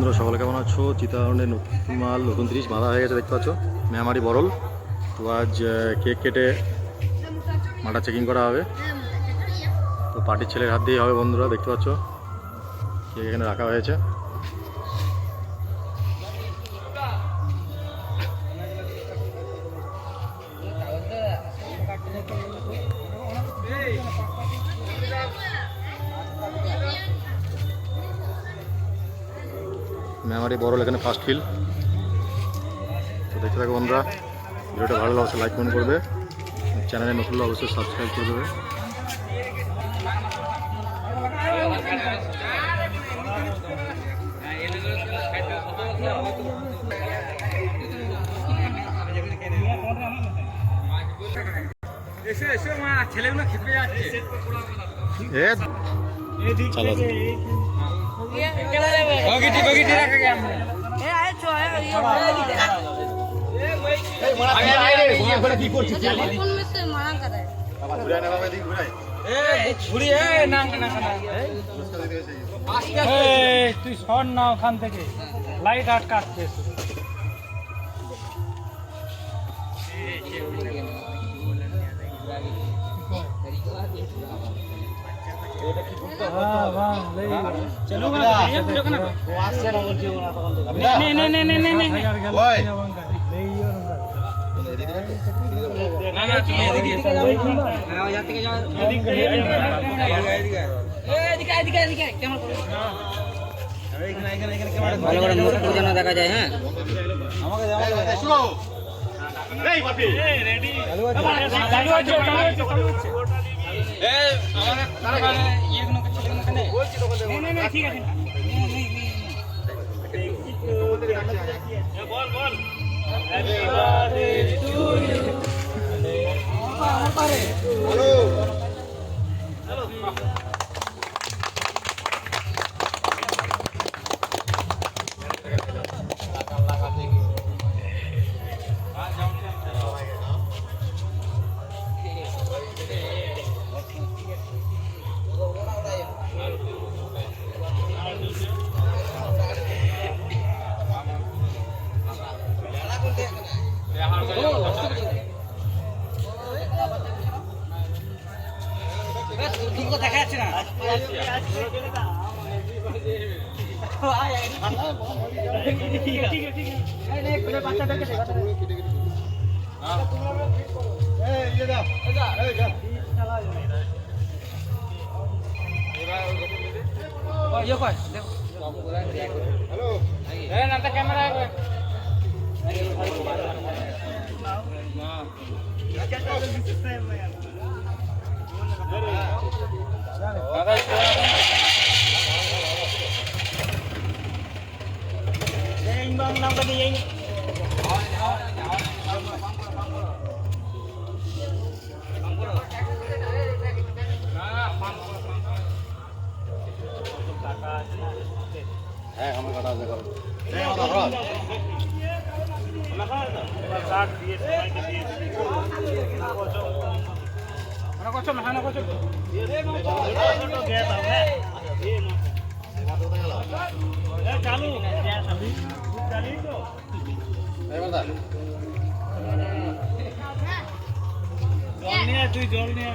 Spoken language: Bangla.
বন্ধুরা সকলে কেমন আছো? চিতারণের নতুন মাল নতুন 30 বাঁধা হয়ে গেছে, দেখতে পাচ্ছ। মেমারি বরল। তো আজ কেক কেটে মালটা চেকিং করা হবে। তো পার্টির ছেলের হাত দিয়েই হবে বন্ধুরা, দেখতে পাচ্ছ কেক এখানে রাখা হয়েছে। মেমারি বরল এখানে ফার্স্ট ফিল। তো দেখতে থাকো বন্ধুরা, ভিডিওটা ভালো লাগছে লাইক কমেন্ট করবে, চ্যানেলে নতুন হলে অবশ্যই সাবস্ক্রাইব করে দেবে। ছেলেগুলো খেপে যাচ্ছে। চলো তুই সর না ওখান থেকে, লাইট আটকাচ্ছে। ভালো করে মুখ যেন দেখা যায়। হ্যাঁ ঠিক আছে। দেখা যাচ্ছে না। ক্যামেরা নামটা দিয়ে হ্যাঁ আমার কাটা আছে করো। তুই জল নিয়ে